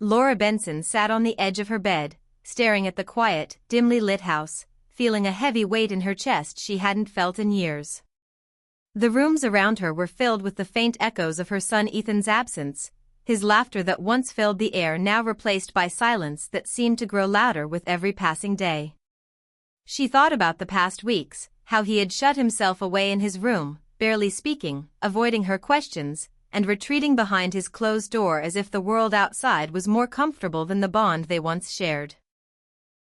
Laura Benson sat on the edge of her bed, staring at the quiet, dimly lit house, feeling a heavy weight in her chest she hadn't felt in years. The rooms around her were filled with the faint echoes of her son Ethan's absence, his laughter that once filled the air now replaced by silence that seemed to grow louder with every passing day. She thought about the past weeks, how he had shut himself away in his room, barely speaking, avoiding her questions, and retreating behind his closed door as if the world outside was more comfortable than the bond they once shared.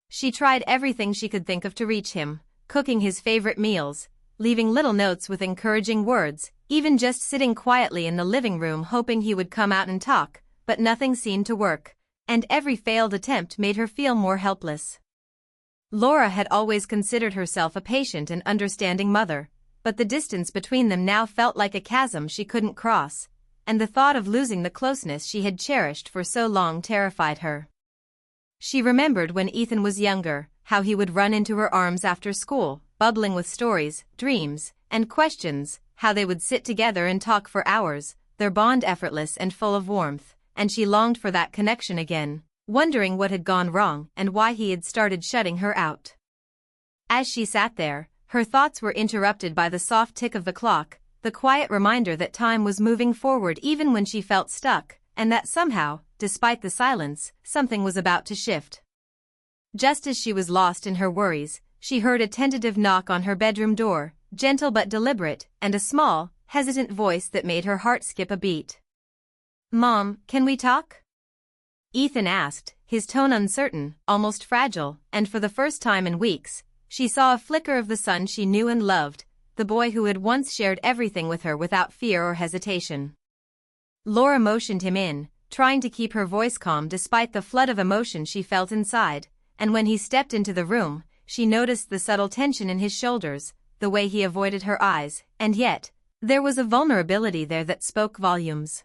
She tried everything she could think of to reach him, cooking his favorite meals, leaving little notes with encouraging words, even just sitting quietly in the living room hoping he would come out and talk, but nothing seemed to work, and every failed attempt made her feel more helpless. Laura had always considered herself a patient and understanding mother, but the distance between them now felt like a chasm she couldn't cross, and the thought of losing the closeness she had cherished for so long terrified her. She remembered when Ethan was younger, how he would run into her arms after school, bubbling with stories, dreams, and questions, how they would sit together and talk for hours, their bond effortless and full of warmth, and she longed for that connection again, wondering what had gone wrong and why he had started shutting her out. As she sat there, her thoughts were interrupted by the soft tick of the clock, the quiet reminder that time was moving forward even when she felt stuck, and that somehow, despite the silence, something was about to shift. Just as she was lost in her worries, she heard a tentative knock on her bedroom door, gentle but deliberate, and a small, hesitant voice that made her heart skip a beat. "Mom, can we talk?" Ethan asked, his tone uncertain, almost fragile, and for the first time in weeks, she saw a flicker of the son she knew and loved, the boy who had once shared everything with her without fear or hesitation. Laura motioned him in, trying to keep her voice calm despite the flood of emotion she felt inside, and when he stepped into the room, she noticed the subtle tension in his shoulders, the way he avoided her eyes, and yet, there was a vulnerability there that spoke volumes.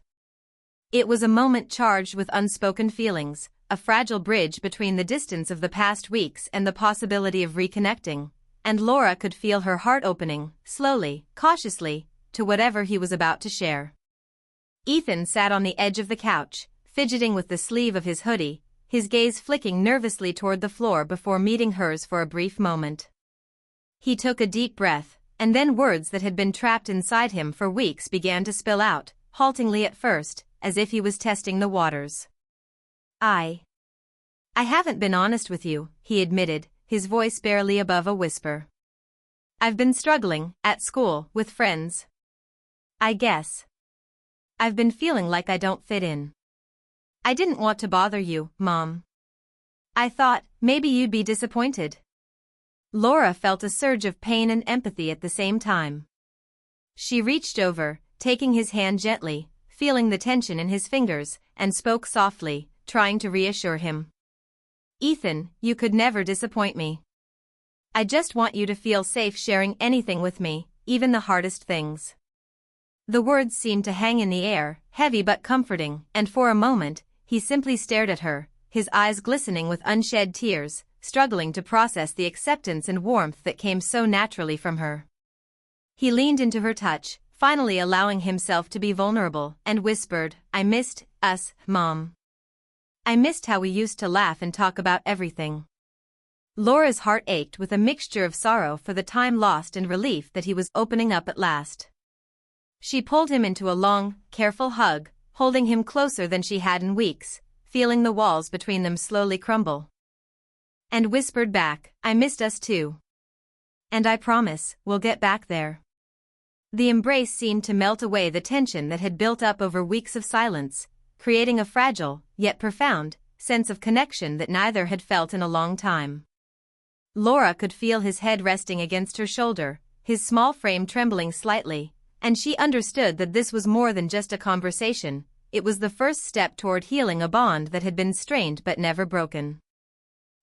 It was a moment charged with unspoken feelings, a fragile bridge between the distance of the past weeks and the possibility of reconnecting, and Laura could feel her heart opening, slowly, cautiously, to whatever he was about to share. Ethan sat on the edge of the couch, fidgeting with the sleeve of his hoodie, his gaze flicking nervously toward the floor before meeting hers for a brief moment. He took a deep breath, and then words that had been trapped inside him for weeks began to spill out, haltingly at first, as if he was testing the waters. I haven't been honest with you," he admitted, his voice barely above a whisper. "I've been struggling, at school, with friends. I guess I've been feeling like I don't fit in. I didn't want to bother you, Mom. I thought, maybe you'd be disappointed." Laura felt a surge of pain and empathy at the same time. She reached over, taking his hand gently, feeling the tension in his fingers, and spoke softly, trying to reassure him. "Ethan, you could never disappoint me. I just want you to feel safe sharing anything with me, even the hardest things." The words seemed to hang in the air, heavy but comforting, and for a moment, he simply stared at her, his eyes glistening with unshed tears, struggling to process the acceptance and warmth that came so naturally from her. He leaned into her touch, finally allowing himself to be vulnerable, and whispered, "I missed us, Mom. I missed how we used to laugh and talk about everything." Laura's heart ached with a mixture of sorrow for the time lost and relief that he was opening up at last. She pulled him into a long, careful hug, holding him closer than she had in weeks, feeling the walls between them slowly crumble. And whispered back, "I missed us too. And I promise, we'll get back there." The embrace seemed to melt away the tension that had built up over weeks of silence, creating a fragile, yet profound, sense of connection that neither had felt in a long time. Laura could feel his head resting against her shoulder, his small frame trembling slightly, and she understood that this was more than just a conversation, it was the first step toward healing a bond that had been strained but never broken.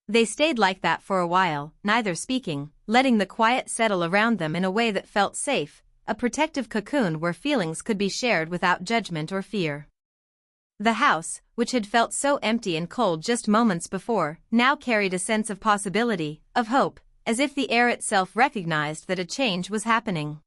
They stayed like that for a while, neither speaking, letting the quiet settle around them in a way that felt safe, a protective cocoon where feelings could be shared without judgment or fear. The house, which had felt so empty and cold just moments before, now carried a sense of possibility, of hope, as if the air itself recognized that a change was happening.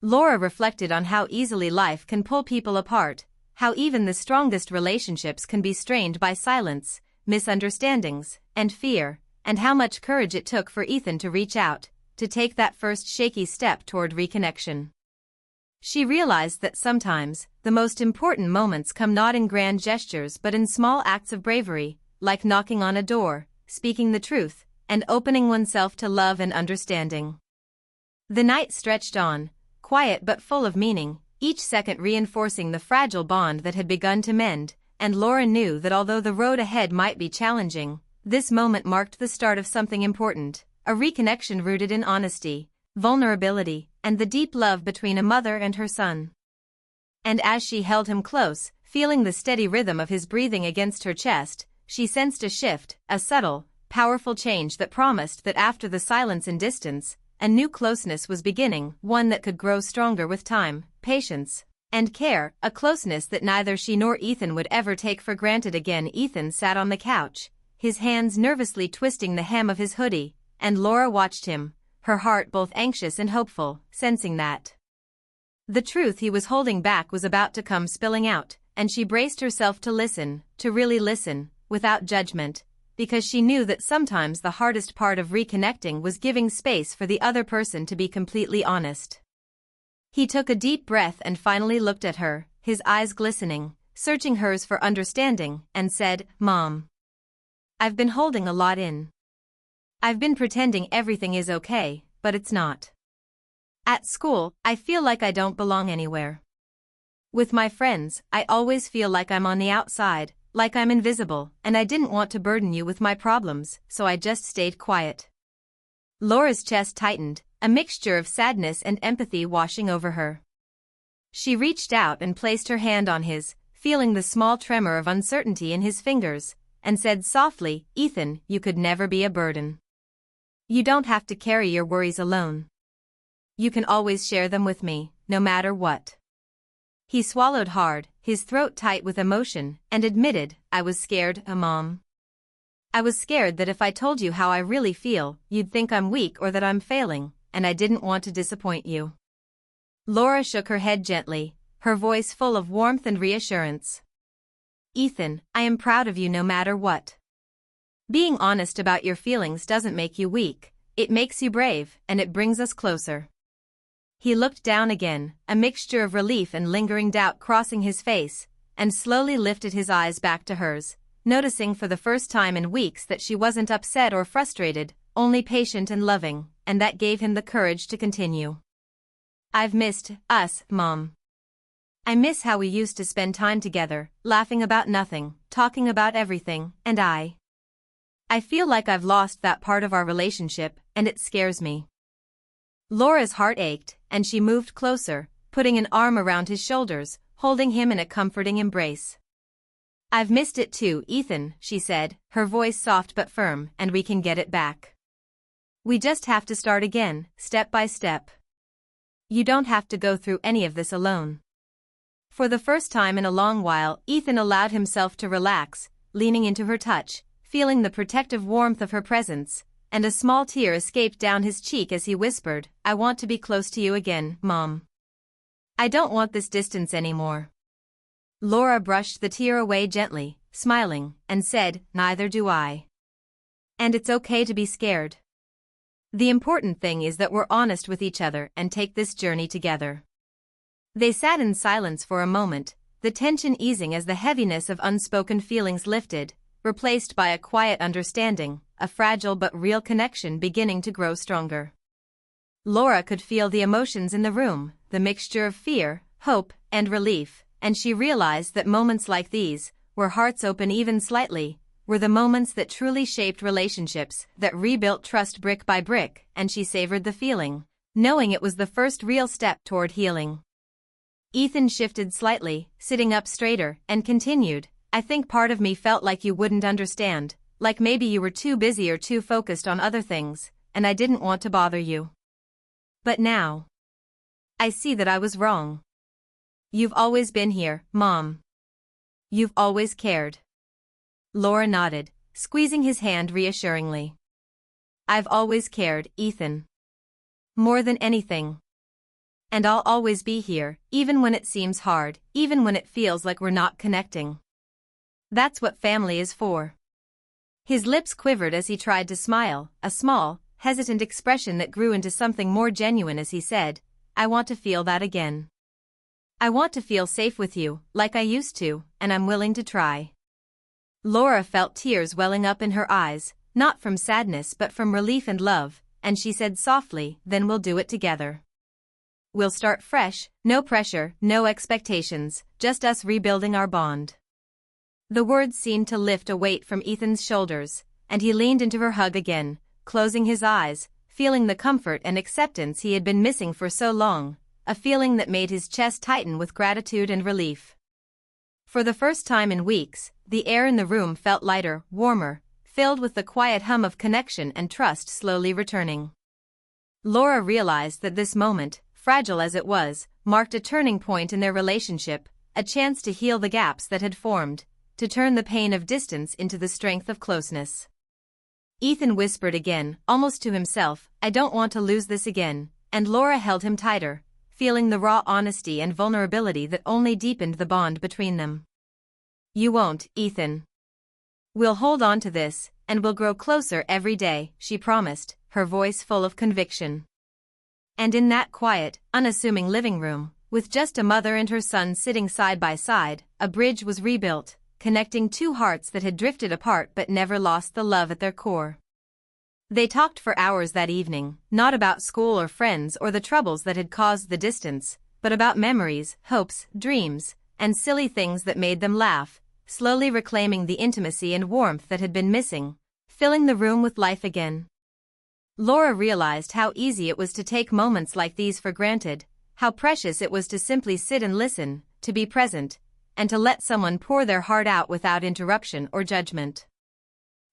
Laura reflected on how easily life can pull people apart, how even the strongest relationships can be strained by silence, misunderstandings, and fear, and how much courage it took for Ethan to reach out, to take that first shaky step toward reconnection. She realized that sometimes, the most important moments come not in grand gestures but in small acts of bravery, like knocking on a door, speaking the truth, and opening oneself to love and understanding. The night stretched on, quiet but full of meaning, each second reinforcing the fragile bond that had begun to mend, and Laura knew that although the road ahead might be challenging, this moment marked the start of something important, a reconnection rooted in honesty, vulnerability, and the deep love between a mother and her son. And as she held him close, feeling the steady rhythm of his breathing against her chest, she sensed a shift, a subtle, powerful change that promised that after the silence and distance, a new closeness was beginning, one that could grow stronger with time, patience, and care, a closeness that neither she nor Ethan would ever take for granted again. Ethan sat on the couch, his hands nervously twisting the hem of his hoodie, and Laura watched him, her heart both anxious and hopeful, sensing that the truth he was holding back was about to come spilling out, and she braced herself to listen, to really listen, without judgment, because she knew that sometimes the hardest part of reconnecting was giving space for the other person to be completely honest. He took a deep breath and finally looked at her, his eyes glistening, searching hers for understanding, and said, "Mom, I've been holding a lot in. I've been pretending everything is okay, but it's not. At school, I feel like I don't belong anywhere. With my friends, I always feel like I'm on the outside, like I'm invisible, and I didn't want to burden you with my problems, so I just stayed quiet." Laura's chest tightened, a mixture of sadness and empathy washing over her. She reached out and placed her hand on his, feeling the small tremor of uncertainty in his fingers, and said softly, "Ethan, you could never be a burden. You don't have to carry your worries alone. You can always share them with me, no matter what." He swallowed hard, his throat tight with emotion, and admitted, "I was scared, Mom. I was scared that if I told you how I really feel, you'd think I'm weak or that I'm failing, and I didn't want to disappoint you." Laura shook her head gently, her voice full of warmth and reassurance. "Ethan, I am proud of you no matter what. Being honest about your feelings doesn't make you weak, it makes you brave, and it brings us closer." He looked down again, a mixture of relief and lingering doubt crossing his face, and slowly lifted his eyes back to hers, noticing for the first time in weeks that she wasn't upset or frustrated, only patient and loving, and that gave him the courage to continue. "I've missed us, Mom. I miss how we used to spend time together, laughing about nothing, talking about everything, and I feel like I've lost that part of our relationship, and it scares me." Laura's heart ached, and she moved closer, putting an arm around his shoulders, holding him in a comforting embrace. "I've missed it too, Ethan," she said, her voice soft but firm, "and we can get it back. We just have to start again, step by step. You don't have to go through any of this alone." For the first time in a long while, Ethan allowed himself to relax, leaning into her touch, feeling the protective warmth of her presence, and a small tear escaped down his cheek as he whispered, "I want to be close to you again, Mom. I don't want this distance anymore." Laura brushed the tear away gently, smiling, and said, "Neither do I. And it's okay to be scared. The important thing is that we're honest with each other and take this journey together." They sat in silence for a moment, the tension easing as the heaviness of unspoken feelings lifted, replaced by a quiet understanding, a fragile but real connection beginning to grow stronger. Laura could feel the emotions in the room, the mixture of fear, hope, and relief, and she realized that moments like these, where hearts open even slightly, were the moments that truly shaped relationships, that rebuilt trust brick by brick, and she savored the feeling, knowing it was the first real step toward healing. Ethan shifted slightly, sitting up straighter, and continued, "I think part of me felt like you wouldn't understand, like maybe you were too busy or too focused on other things, and I didn't want to bother you. But now I see that I was wrong. You've always been here, Mom. You've always cared." Laura nodded, squeezing his hand reassuringly. "I've always cared, Ethan. More than anything. And I'll always be here, even when it seems hard, even when it feels like we're not connecting. That's what family is for. His lips quivered as he tried to smile, a small, hesitant expression that grew into something more genuine as he said, I want to feel that again. I want to feel safe with you, like I used to, and I'm willing to try. Laura felt tears welling up in her eyes, not from sadness but from relief and love, and she said softly, then we'll do it together. We'll start fresh, no pressure, no expectations, just us rebuilding our bond. The words seemed to lift a weight from Ethan's shoulders, and he leaned into her hug again, closing his eyes, feeling the comfort and acceptance he had been missing for so long, a feeling that made his chest tighten with gratitude and relief. For the first time in weeks, the air in the room felt lighter, warmer, filled with the quiet hum of connection and trust slowly returning. Laura realized that this moment, fragile as it was, marked a turning point in their relationship, a chance to heal the gaps that had formed, to turn the pain of distance into the strength of closeness. Ethan whispered again, almost to himself, I don't want to lose this again, and Laura held him tighter, feeling the raw honesty and vulnerability that only deepened the bond between them. You won't, Ethan. We'll hold on to this, and we'll grow closer every day, she promised, her voice full of conviction. And in that quiet, unassuming living room, with just a mother and her son sitting side by side, a bridge was rebuilt, connecting two hearts that had drifted apart but never lost the love at their core. They talked for hours that evening, not about school or friends or the troubles that had caused the distance, but about memories, hopes, dreams, and silly things that made them laugh, slowly reclaiming the intimacy and warmth that had been missing, filling the room with life again. Laura realized how easy it was to take moments like these for granted, how precious it was to simply sit and listen, to be present, and to let someone pour their heart out without interruption or judgment.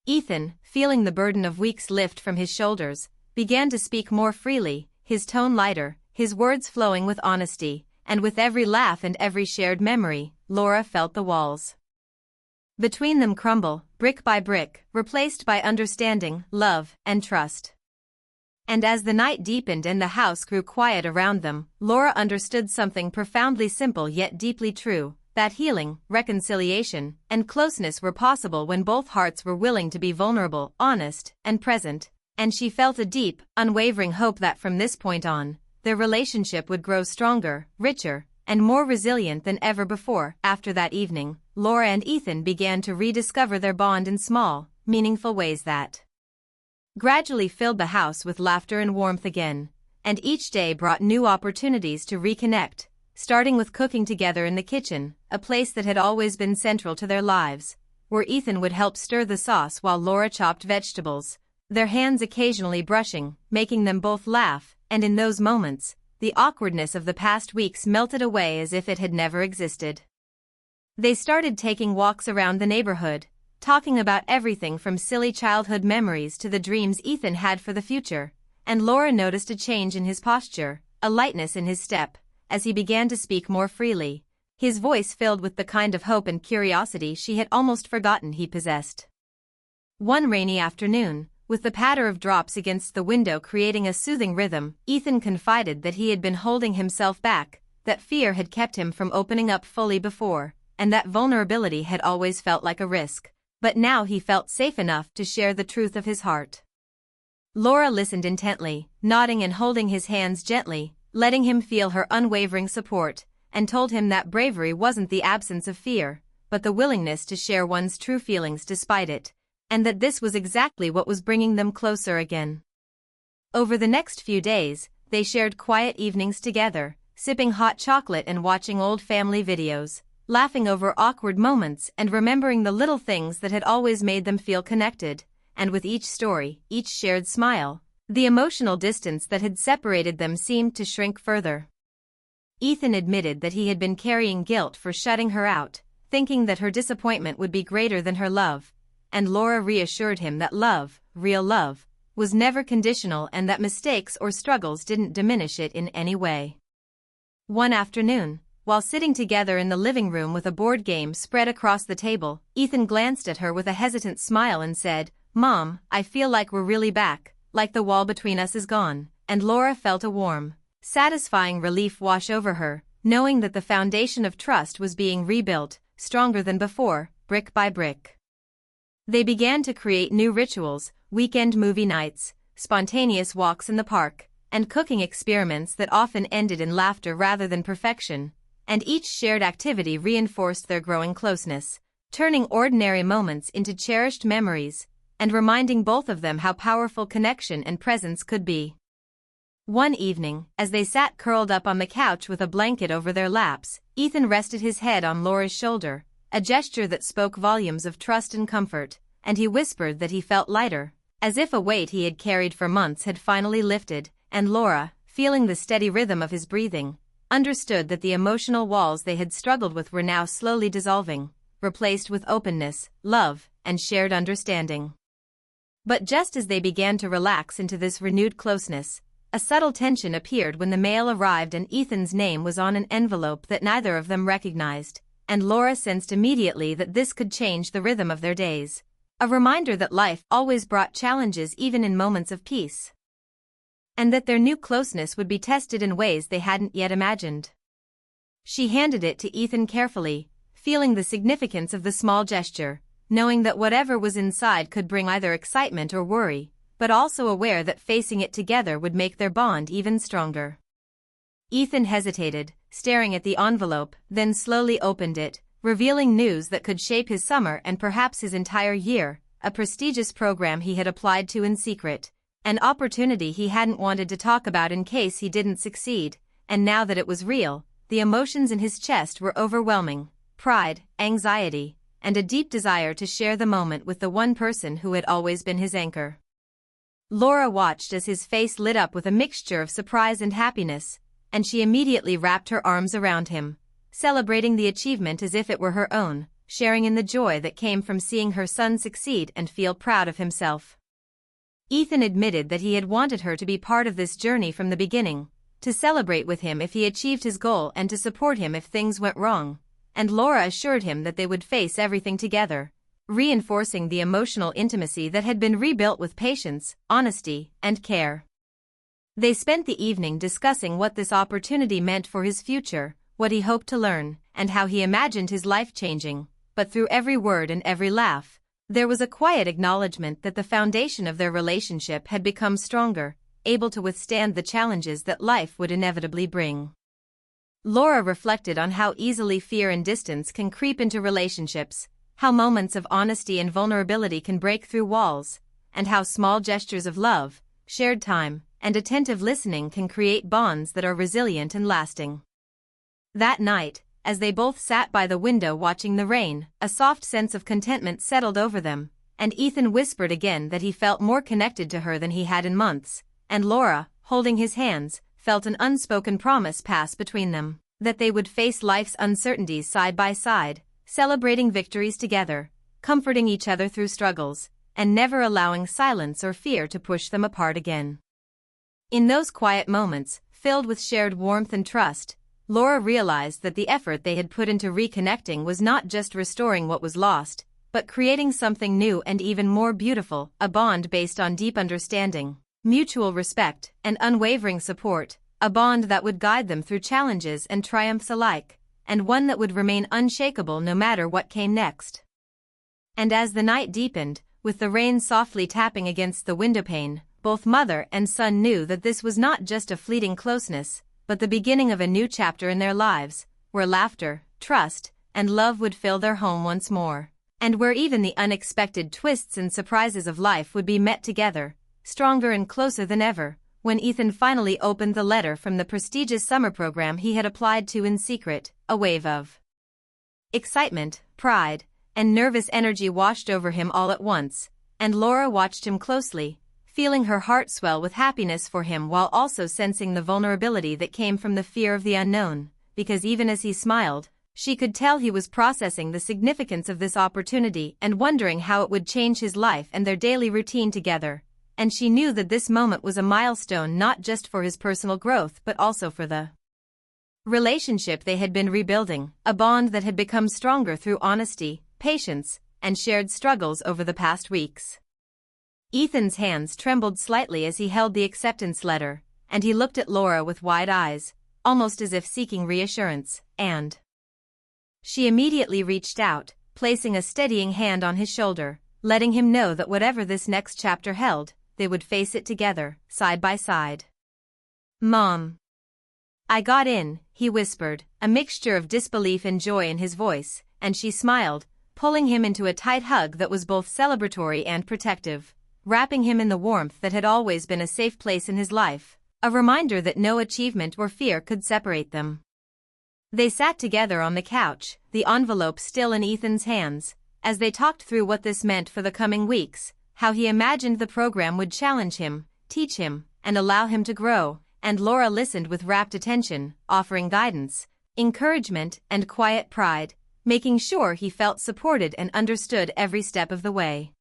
Ethan, feeling the burden of weeks lift from his shoulders, began to speak more freely, his tone lighter, his words flowing with honesty, and with every laugh and every shared memory, Laura felt the walls between them crumble, brick by brick, replaced by understanding, love, and trust. And as the night deepened and the house grew quiet around them, Laura understood something profoundly simple yet deeply true, that healing, reconciliation, and closeness were possible when both hearts were willing to be vulnerable, honest, and present, and she felt a deep, unwavering hope that from this point on, their relationship would grow stronger, richer, and more resilient than ever before. After that evening, Laura and Ethan began to rediscover their bond in small, meaningful ways that gradually filled the house with laughter and warmth again, and each day brought new opportunities to reconnect, starting with cooking together in the kitchen, a place that had always been central to their lives, where Ethan would help stir the sauce while Laura chopped vegetables, their hands occasionally brushing, making them both laugh, and in those moments, the awkwardness of the past weeks melted away as if it had never existed. They started taking walks around the neighborhood, talking about everything from silly childhood memories to the dreams Ethan had for the future, and Laura noticed a change in his posture, a lightness in his step, as he began to speak more freely, his voice filled with the kind of hope and curiosity she had almost forgotten he possessed. One rainy afternoon, with the patter of drops against the window creating a soothing rhythm, Ethan confided that he had been holding himself back, that fear had kept him from opening up fully before, and that vulnerability had always felt like a risk, but now he felt safe enough to share the truth of his heart. Laura listened intently, nodding and holding his hands gently, letting him feel her unwavering support, and told him that bravery wasn't the absence of fear, but the willingness to share one's true feelings despite it, and that this was exactly what was bringing them closer again. Over the next few days, they shared quiet evenings together, sipping hot chocolate and watching old family videos, laughing over awkward moments and remembering the little things that had always made them feel connected, and with each story, each shared smile, the emotional distance that had separated them seemed to shrink further. Ethan admitted that he had been carrying guilt for shutting her out, thinking that her disappointment would be greater than her love, and Laura reassured him that love, real love, was never conditional and that mistakes or struggles didn't diminish it in any way. One afternoon, while sitting together in the living room with a board game spread across the table, Ethan glanced at her with a hesitant smile and said, "Mom, I feel like we're really back, like the wall between us is gone," and Laura felt a warm, Satisfying relief wash over her, knowing that the foundation of trust was being rebuilt, stronger than before, brick by brick. They began to create new rituals, weekend movie nights, spontaneous walks in the park, and cooking experiments that often ended in laughter rather than perfection, and each shared activity reinforced their growing closeness, turning ordinary moments into cherished memories, and reminding both of them how powerful connection and presence could be. One evening, as they sat curled up on the couch with a blanket over their laps, Ethan rested his head on Laura's shoulder, a gesture that spoke volumes of trust and comfort, and he whispered that he felt lighter, as if a weight he had carried for months had finally lifted, and Laura, feeling the steady rhythm of his breathing, understood that the emotional walls they had struggled with were now slowly dissolving, replaced with openness, love, and shared understanding. But just as they began to relax into this renewed closeness, a subtle tension appeared when the mail arrived and Ethan's name was on an envelope that neither of them recognized, and Laura sensed immediately that this could change the rhythm of their days. A reminder that life always brought challenges even in moments of peace. And that their new closeness would be tested in ways they hadn't yet imagined. She handed it to Ethan carefully, feeling the significance of the small gesture, knowing that whatever was inside could bring either excitement or worry, but also aware that facing it together would make their bond even stronger. Ethan hesitated, staring at the envelope, then slowly opened it, revealing news that could shape his summer and perhaps his entire year, a prestigious program he had applied to in secret, an opportunity he hadn't wanted to talk about in case he didn't succeed, and now that it was real, the emotions in his chest were overwhelming: pride, anxiety, and a deep desire to share the moment with the one person who had always been his anchor. Laura watched as his face lit up with a mixture of surprise and happiness, and she immediately wrapped her arms around him, celebrating the achievement as if it were her own, sharing in the joy that came from seeing her son succeed and feel proud of himself. Ethan admitted that he had wanted her to be part of this journey from the beginning, to celebrate with him if he achieved his goal and to support him if things went wrong, and Laura assured him that they would face everything together, reinforcing the emotional intimacy that had been rebuilt with patience, honesty, and care. They spent the evening discussing what this opportunity meant for his future, what he hoped to learn, and how he imagined his life changing, but through every word and every laugh, there was a quiet acknowledgement that the foundation of their relationship had become stronger, able to withstand the challenges that life would inevitably bring. Laura reflected on how easily fear and distance can creep into relationships, how moments of honesty and vulnerability can break through walls, and how small gestures of love, shared time, and attentive listening can create bonds that are resilient and lasting. That night, as they both sat by the window watching the rain, a soft sense of contentment settled over them, and Ethan whispered again that he felt more connected to her than he had in months, and Laura, holding his hands, felt an unspoken promise pass between them, that they would face life's uncertainties side by side, celebrating victories together, comforting each other through struggles, and never allowing silence or fear to push them apart again. In those quiet moments, filled with shared warmth and trust, Laura realized that the effort they had put into reconnecting was not just restoring what was lost, but creating something new and even more beautiful, a bond based on deep understanding, mutual respect, and unwavering support, a bond that would guide them through challenges and triumphs alike, and one that would remain unshakable no matter what came next. And as the night deepened, with the rain softly tapping against the windowpane, both mother and son knew that this was not just a fleeting closeness, but the beginning of a new chapter in their lives, where laughter, trust, and love would fill their home once more, and where even the unexpected twists and surprises of life would be met together, stronger and closer than ever. When Ethan finally opened the letter from the prestigious summer program he had applied to in secret, a wave of excitement, pride, and nervous energy washed over him all at once, and Laura watched him closely, feeling her heart swell with happiness for him while also sensing the vulnerability that came from the fear of the unknown, because even as he smiled, she could tell he was processing the significance of this opportunity and wondering how it would change his life and their daily routine together. And she knew that this moment was a milestone not just for his personal growth but also for the relationship they had been rebuilding, a bond that had become stronger through honesty, patience, and shared struggles over the past weeks. Ethan's hands trembled slightly as he held the acceptance letter, and he looked at Laura with wide eyes, almost as if seeking reassurance, and she immediately reached out, placing a steadying hand on his shoulder, letting him know that whatever this next chapter held, they would face it together, side by side. "Mom. I got in," he whispered, a mixture of disbelief and joy in his voice, and she smiled, pulling him into a tight hug that was both celebratory and protective, wrapping him in the warmth that had always been a safe place in his life, a reminder that no achievement or fear could separate them. They sat together on the couch, the envelope still in Ethan's hands, as they talked through what this meant for the coming weeks, how he imagined the program would challenge him, teach him, and allow him to grow, and Laura listened with rapt attention, offering guidance, encouragement, and quiet pride, making sure he felt supported and understood every step of the way.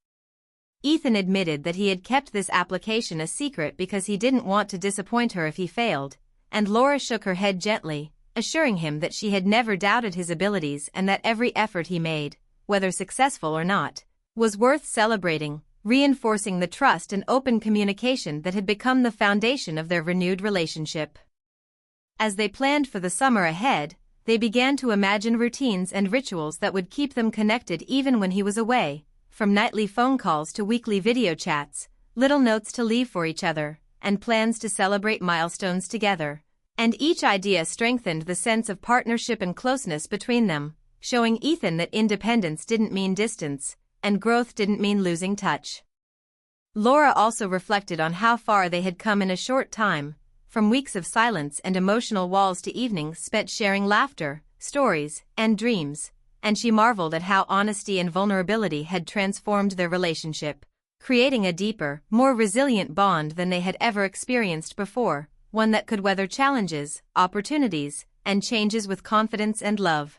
Ethan admitted that he had kept this application a secret because he didn't want to disappoint her if he failed, and Laura shook her head gently, assuring him that she had never doubted his abilities and that every effort he made, whether successful or not, was worth celebrating, reinforcing the trust and open communication that had become the foundation of their renewed relationship. As they planned for the summer ahead, they began to imagine routines and rituals that would keep them connected even when he was away, from nightly phone calls to weekly video chats, little notes to leave for each other, and plans to celebrate milestones together. And each idea strengthened the sense of partnership and closeness between them, showing Ethan that independence didn't mean distance, and growth didn't mean losing touch. Laura also reflected on how far they had come in a short time, from weeks of silence and emotional walls to evenings spent sharing laughter, stories, and dreams, and she marveled at how honesty and vulnerability had transformed their relationship, creating a deeper, more resilient bond than they had ever experienced before, one that could weather challenges, opportunities, and changes with confidence and love.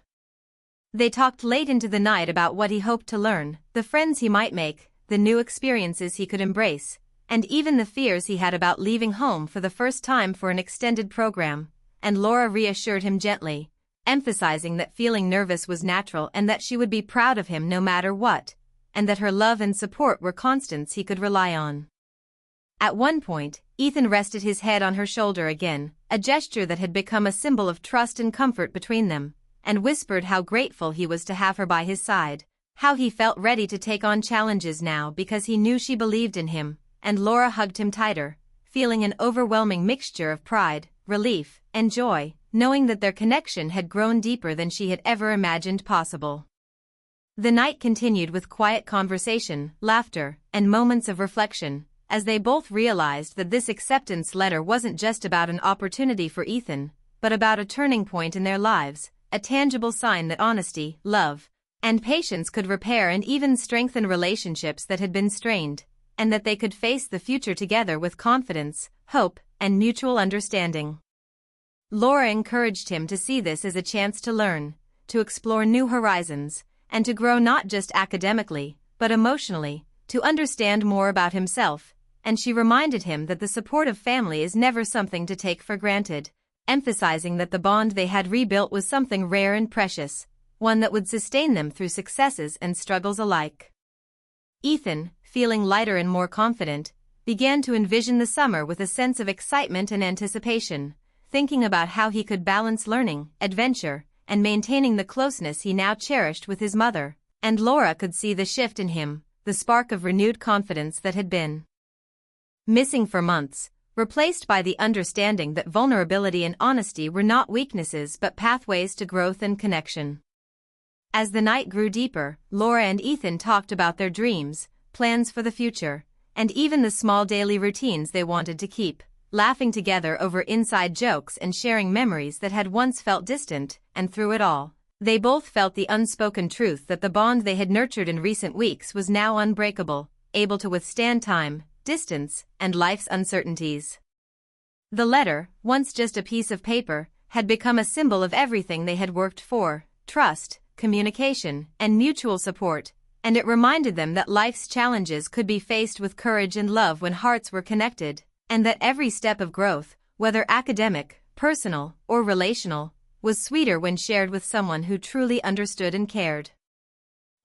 They talked late into the night about what he hoped to learn, the friends he might make, the new experiences he could embrace, and even the fears he had about leaving home for the first time for an extended program, and Laura reassured him gently, emphasizing that feeling nervous was natural and that she would be proud of him no matter what, and that her love and support were constants he could rely on. At one point, Ethan rested his head on her shoulder again, a gesture that had become a symbol of trust and comfort between them, and whispered how grateful he was to have her by his side, how he felt ready to take on challenges now because he knew she believed in him, and Laura hugged him tighter, feeling an overwhelming mixture of pride, relief, and joy, knowing that their connection had grown deeper than she had ever imagined possible. The night continued with quiet conversation, laughter, and moments of reflection, as they both realized that this acceptance letter wasn't just about an opportunity for Ethan, but about a turning point in their lives, a tangible sign that honesty, love, and patience could repair and even strengthen relationships that had been strained, and that they could face the future together with confidence, hope, and mutual understanding. Laura encouraged him to see this as a chance to learn, to explore new horizons, and to grow not just academically, but emotionally, to understand more about himself, and she reminded him that the support of family is never something to take for granted, emphasizing that the bond they had rebuilt was something rare and precious, one that would sustain them through successes and struggles alike. Ethan, feeling lighter and more confident, began to envision the summer with a sense of excitement and anticipation, thinking about how he could balance learning, adventure, and maintaining the closeness he now cherished with his mother, and Laura could see the shift in him, the spark of renewed confidence that had been missing for months, replaced by the understanding that vulnerability and honesty were not weaknesses but pathways to growth and connection. As the night grew deeper, Laura and Ethan talked about their dreams, plans for the future, and even the small daily routines they wanted to keep, laughing together over inside jokes and sharing memories that had once felt distant, and through it all, they both felt the unspoken truth that the bond they had nurtured in recent weeks was now unbreakable, able to withstand time, distance, and life's uncertainties. The letter, once just a piece of paper, had become a symbol of everything they had worked for: trust, communication, and mutual support, and it reminded them that life's challenges could be faced with courage and love when hearts were connected, and that every step of growth, whether academic, personal, or relational, was sweeter when shared with someone who truly understood and cared.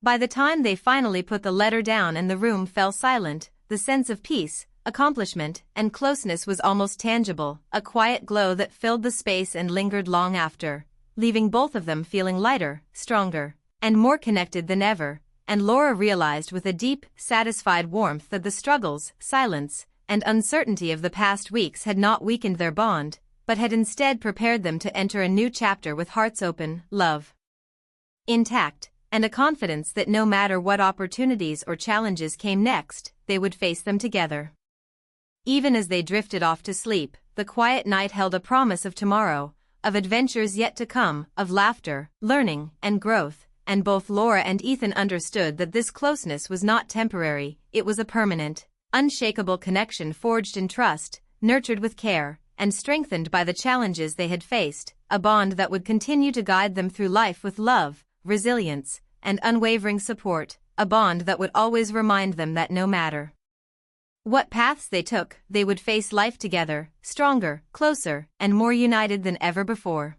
By the time they finally put the letter down and the room fell silent, the sense of peace, accomplishment, and closeness was almost tangible, a quiet glow that filled the space and lingered long after, leaving both of them feeling lighter, stronger, and more connected than ever. And Laura realized with a deep, satisfied warmth that the struggles, silence, and uncertainty of the past weeks had not weakened their bond, but had instead prepared them to enter a new chapter with hearts open, love intact, and a confidence that no matter what opportunities or challenges came next, they would face them together. Even as they drifted off to sleep, the quiet night held a promise of tomorrow, of adventures yet to come, of laughter, learning, and growth, and both Laura and Ethan understood that this closeness was not temporary, it was a permanent, unshakable connection forged in trust, nurtured with care, and strengthened by the challenges they had faced, a bond that would continue to guide them through life with love, resilience, and unwavering support, a bond that would always remind them that no matter what paths they took, they would face life together, stronger, closer, and more united than ever before.